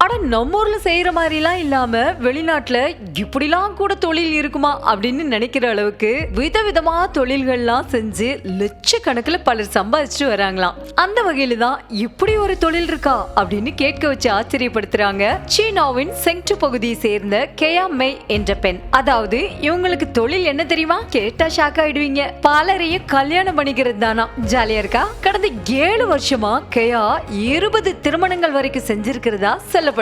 ஆனா நம்ம ஊர்ல செய்யற மாதிரி எல்லாம் இல்லாம வெளிநாட்டுல இப்படிலாம் கூட தொழில் இருக்குமா அப்படின்னு நினைக்கிற அளவுக்கு விதவிதமா தொழில்கள்லாம் செஞ்சு லட்சக்கணக்கில் பலர் சம்பாதிச்சுட்டு வராங்களாம். அந்த வகையில தான் இப்படி ஒரு தொழில் இருக்கா அப்படின்னு கேட்க வச்சு ஆச்சரியப்படுத்துறாங்க சீனாவின் செங்டு பகுதியை சேர்ந்த கேயா மெய் என்ற பெண். அதாவது இவங்களுக்கு தொழில் என்ன தெரியுமா? கேட்டா ஷாக் ஆயிடுவீங்க. பலரையும் கல்யாணம் பண்ணிக்கிறது தானா. ஜாலியா இருக்கா? கடந்த 7 வருஷமா கேயா 20 திருமணங்கள் வரைக்கும் செஞ்சிருக்கிறதா சொல்லப்படுது.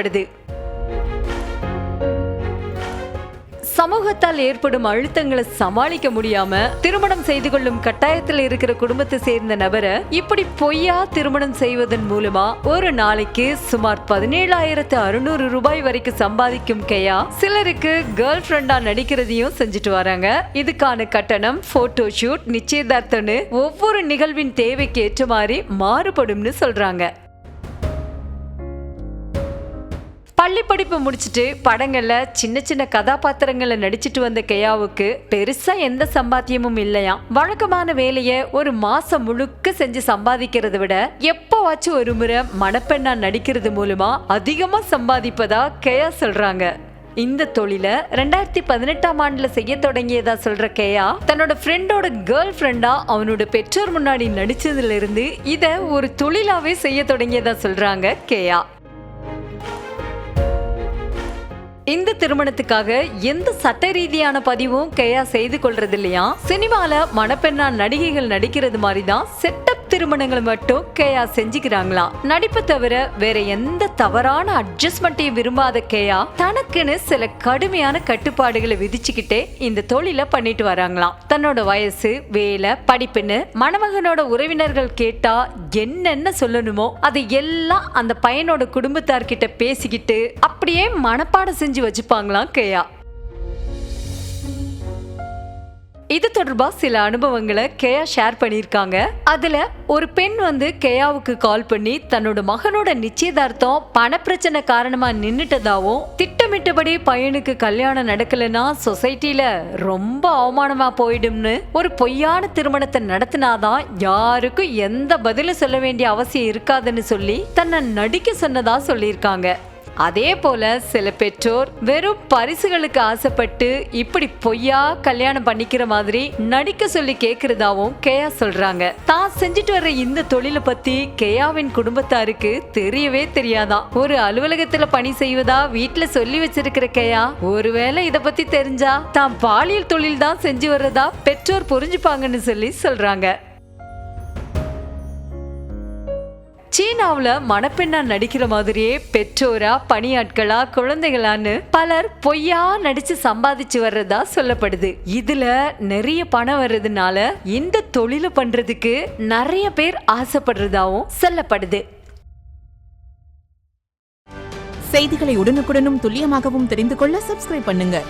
சமூகத்தால் ஏற்படும் அழுத்தங்களை சமாளிக்க முடியாம திருமணம் செய்து கொள்ளும் கட்டாயத்தில் இருக்கிற குடும்பத்தை சேர்ந்த நபரை இப்படி பொய்யா திருமணம் செய்வதன் மூலமா ஒரு நாளைக்கு சுமார் 17,600 ரூபாய் வரைக்கும் சம்பாதிக்கும் கேயா சிலருக்கு கேர்ள் ஃப்ரெண்டா நடிக்கிறதையும் செஞ்சுட்டு வராங்க. இதுக்கான கட்டணம், போட்டோ ஷூட், நிச்சயதார்த்தம்னு ஒவ்வொரு நிகழ்வின் தேவைக்கு ஏற்ற மாதிரி மாறுபடும்னு சொல்றாங்க. பள்ளி படிப்பு முடிச்சுட்டு படங்கள்ல சின்ன சின்ன கதாபாத்திரங்களை நடிச்சிட்டு வந்த கேயாவுக்கு பெருசா எந்த சம்பாத்தியமும் இல்லையா. வழக்கமான வேலையை ஒரு மாசம் முழுக்க செஞ்சு சம்பாதிக்கிறத விட எப்பவாச்சும் ஒரு முறை மணப்பெண்ணா நடிக்கிறது மூலமா அதிகமா சம்பாதிப்பதா கேயா சொல்றாங்க. இந்த தொழில 2018ஆம் ஆண்டுல செய்ய தொடங்கியதா சொல்ற கேயா தன்னோட ஃப்ரெண்டோட கேர்ள் ஃப்ரெண்டா அவனோட பெற்றோர் முன்னாடி நடிச்சதுல இருந்து இத ஒரு தொழிலாவே செய்ய தொடங்கியதா சொல்றாங்க கேயா. இந்த திருமணத்துக்காக எந்த சட்ட ரீதியான பதிவும் கேயா செய்து கொள்றது இல்லையா. சினிமால மணப்பெண்ணா நடிகைகள் நடிக்கிறது மாதிரிதான் செட்டப் திருமணங்களை மட்டும் கேயா செஞ்சுக்கிறாங்களா. நடிப்பு தவிர வேற எந்த தவறான அட்ஜஸ்ட்மெண்ட்டையும் விரும்பாத கேயா தனக்குன்னு சில கடுமையான கட்டுப்பாடுகளை விதிச்சுக்கிட்டே இந்த தொழில பண்ணிட்டு வராங்களாம். தன்னோட வயசு, வேலை, படிப்புன்னு மணமகனோட உறவினர்கள் கேட்டா என்னென்ன சொல்லணுமோ அதை எல்லாம் அந்த பையனோட குடும்பத்தார்கிட்ட பேசிக்கிட்டு அப்படியே மனப்பாடம் செஞ்சு வச்சுப்பாங்களாம் கேயா. இது தொடர்பா சில அனுபவங்களை கேயா ஷேர் பண்ணியிருக்காங்க. அதுல ஒரு பெண் கேயாவுக்கு கால் பண்ணி தன்னோட மகனோட நிச்சயதார்த்தம் பணப்பிரச்சனை காரணமா நின்னுட்டதாவும், திட்டமிட்டபடி பையனுக்கு கல்யாணம் நடக்கலன்னா சொசைட்டில ரொம்ப அவமானமா போயிடும்னு ஒரு பொய்யான திருமணத்தை நடத்தினாதான் யாருக்கும் எந்த பதிலும் சொல்ல வேண்டிய அவசியம் இருக்காதுன்னு சொல்லி தன்னை நடிக்க சொன்னதா சொல்லியிருக்காங்க. அதே போல சில பெற்றோர் வெறும் பரிசுகளுக்கு ஆசைப்பட்டு இப்படி பொய்யா கல்யாணம் பண்ணிக்கிற மாதிரி நடிக்க சொல்லி கேக்குறதாவும் கேயா சொல்றாங்க. தான் செஞ்சுட்டு வர்ற இந்த தொழிலை பத்தி கேயாவின் குடும்பத்தாருக்கு தெரியவே தெரியாதான். ஒரு அலுவலகத்துல பணி செய்வதா வீட்டுல சொல்லி வச்சிருக்கிற கேயா ஒருவேளை இத பத்தி தெரிஞ்சா தான் பாலியல் தொழில் தான் செஞ்சு வர்றதா பெற்றோர் புரிஞ்சுப்பாங்கன்னு சொல்லி சொல்றாங்க. சீனாவுல மணப்பெண்ணா நடிக்கிற மாதிரியே பெற்றோரா, பணியாட்களா, குழந்தைகளான்னு பலர் பொய்யா நடிச்சு சம்பாதிச்சு வர்றதா சொல்லப்படுது. இதுல நிறைய பணம் வர்றதுனால இந்த தொழில பண்றதுக்கு நிறைய பேர் ஆசைப்படுறதாவும் சொல்லப்படுது. செய்திகளை உடனுக்குடனும் துல்லியமாகவும் தெரிந்து கொள்ள சப்ஸ்கிரைப் பண்ணுங்க.